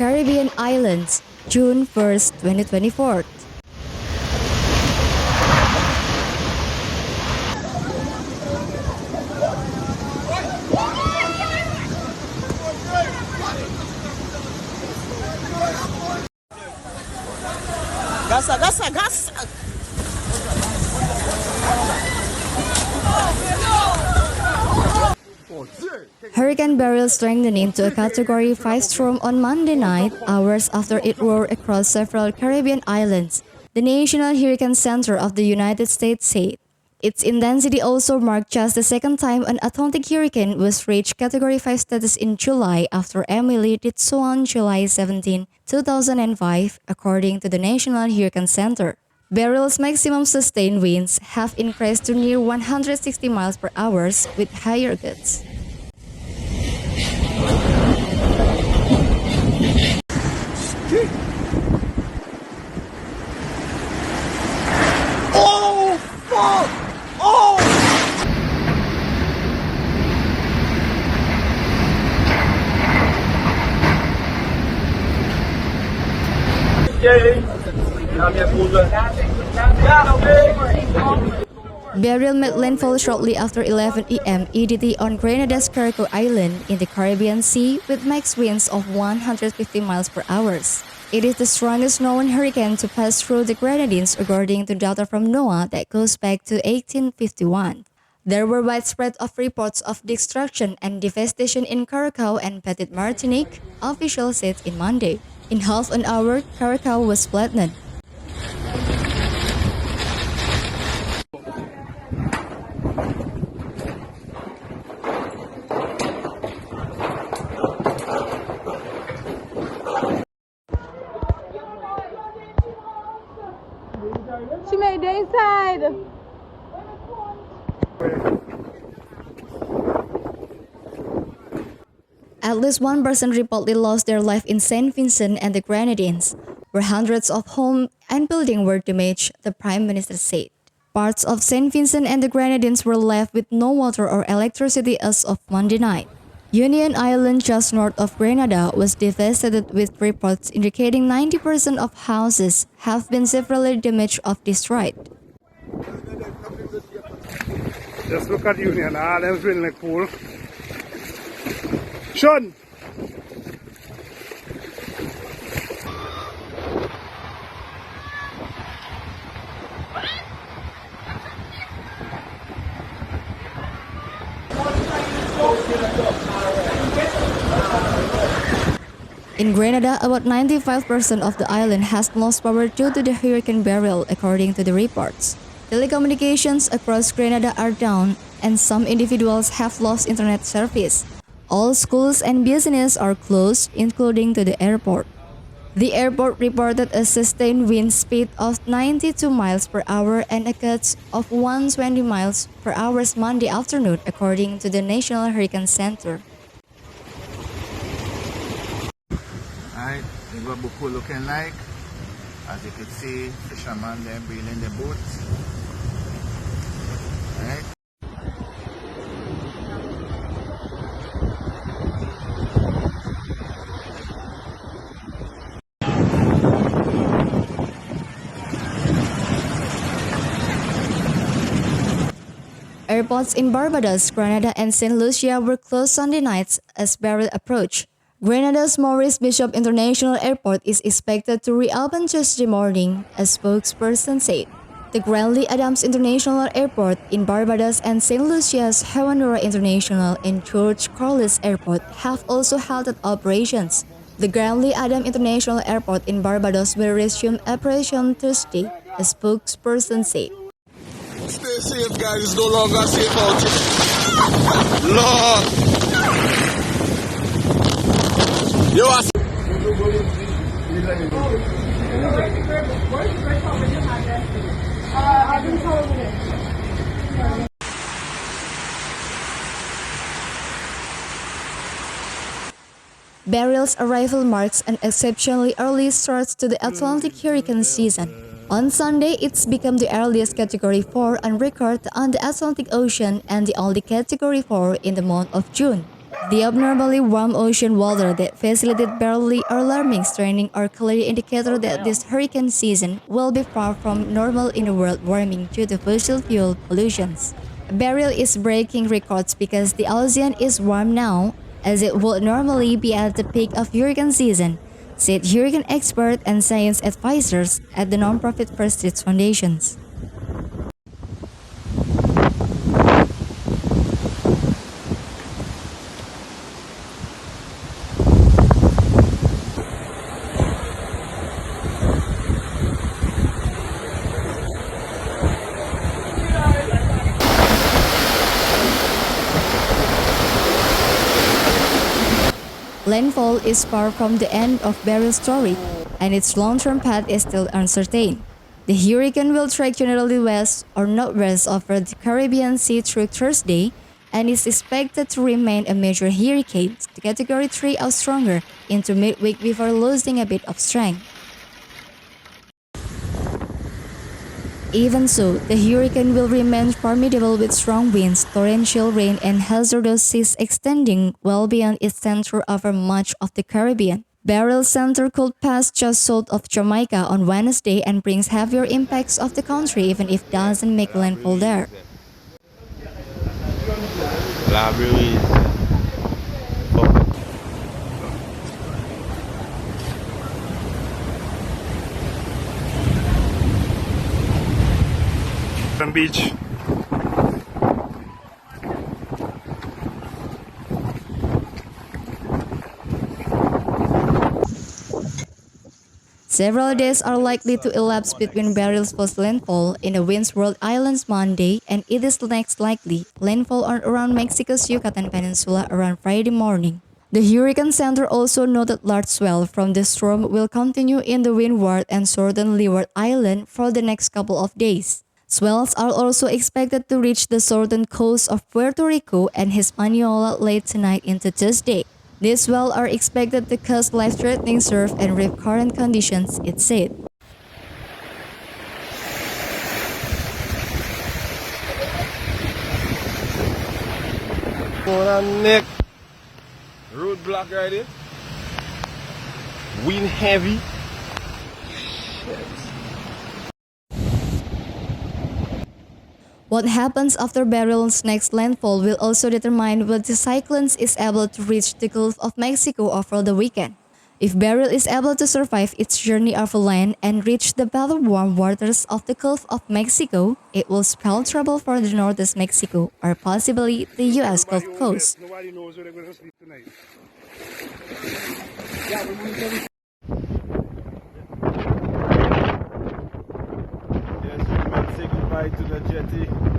Caribbean Islands, June 1st, 2024. Gasa. Hurricane Beryl strengthened into a Category 5 storm on Monday night, hours after it roared across several Caribbean islands, the National Hurricane Center of the United States said. Its intensity also marked just the second time an Atlantic hurricane was reached Category 5 status in July after Emily did so on July 17, 2005, according to the National Hurricane Center. Beryl's maximum sustained winds have increased to near 160 miles per hour with higher gusts. Oh, fuck! Oh! Beryl made landfall shortly after 11 a.m. EDT on Grenada's Carrico Island in the Caribbean Sea with max winds of 150 miles per hour. It is the strongest known hurricane to pass through the Grenadines according to data from NOAA that goes back to 1851. There were widespread reports of destruction and devastation in Carrico and Petite Martinique, officials said in Monday. In half an hour, Carrico was flattened. She made it inside. At least one person reportedly lost their life in Saint Vincent and the Grenadines, where hundreds of homes and buildings were damaged, the Prime Minister said. Parts of Saint Vincent and the Grenadines were left with no water or electricity as of Monday night. Union Island, just north of Grenada, was devastated with reports indicating 90% of houses have been severely damaged or destroyed. Just look at Union Island, it's really cool. Sean! In Grenada, about 95% of the island has lost power due to the Hurricane Beryl, according to the reports. Telecommunications across Grenada are down, and some individuals have lost internet service. All schools and businesses are closed, including to the airport. The airport reported a sustained wind speed of 92 miles per hour and a gust of 120 miles per hour Monday afternoon, according to the National Hurricane Center. Alright, this is what Buku looking like. As you can see, fishermen them building the boats. Alright. Airports in Barbados, Grenada and Saint Lucia were closed Sunday nights as Beryl approached. Grenada's Maurice Bishop International Airport is expected to reopen Tuesday morning, a spokesperson said. The Grantley Adams International Airport in Barbados and Saint Lucia's Hewanura International and George Corliss Airport have also halted operations. The Grantley Adams International Airport in Barbados will resume operation Thursday, a spokesperson said. Stay safe, guys. It's no longer safe out here. Lord. Yo, Beryl's arrival marks an exceptionally early start to the Atlantic hurricane season. On Sunday, it's become the earliest Category 4 on record on the Atlantic Ocean and the only Category 4 in the month of June. The abnormally warm ocean water that facilitated Beryl alarming straining are clearly indicator that this hurricane season will be far from normal in the world warming due to fossil fuel pollutions. Beryl is breaking records because the ocean is warm now, as it would normally be at the peak of hurricane season, said hurricane experts and science advisors at the nonprofit First Streets Foundations. Landfall is far from the end of Beryl's story, and its long-term path is still uncertain. The hurricane will track generally west or northwest over the Caribbean Sea through Thursday, and is expected to remain a major hurricane, the Category 3 or stronger, into midweek before losing a bit of strength. Even so, the hurricane will remain formidable with strong winds, torrential rain, and hazardous seas extending well beyond its center over much of the Caribbean. Beryl's center could pass just south of Jamaica on Wednesday and brings heavier impacts of the country even if it doesn't make landfall there. Beach. Several days are likely to elapse between Beryl's post landfall in the Windward Islands Monday, and it is next likely landfall on around Mexico's Yucatan Peninsula around Friday morning. The Hurricane Center also noted large swell from the storm will continue in the Windward and southern Leeward Island for the next couple of days. Swells are also expected to reach the southern coast of Puerto Rico and Hispaniola late tonight into Tuesday. These swells are expected to cause life-threatening surf and reef current conditions, it said. Going on neck. Roadblock right here. Wind heavy. What happens after Beryl's next landfall will also determine whether the cyclone is able to reach the Gulf of Mexico over the weekend. If Beryl is able to survive its journey over land and reach the better warm waters of the Gulf of Mexico, it will spell trouble for the northeast Mexico or possibly the U.S. Gulf Coast. Nobody knows where they're going to sleep tonight. Yes, we might say goodbye to the jetty.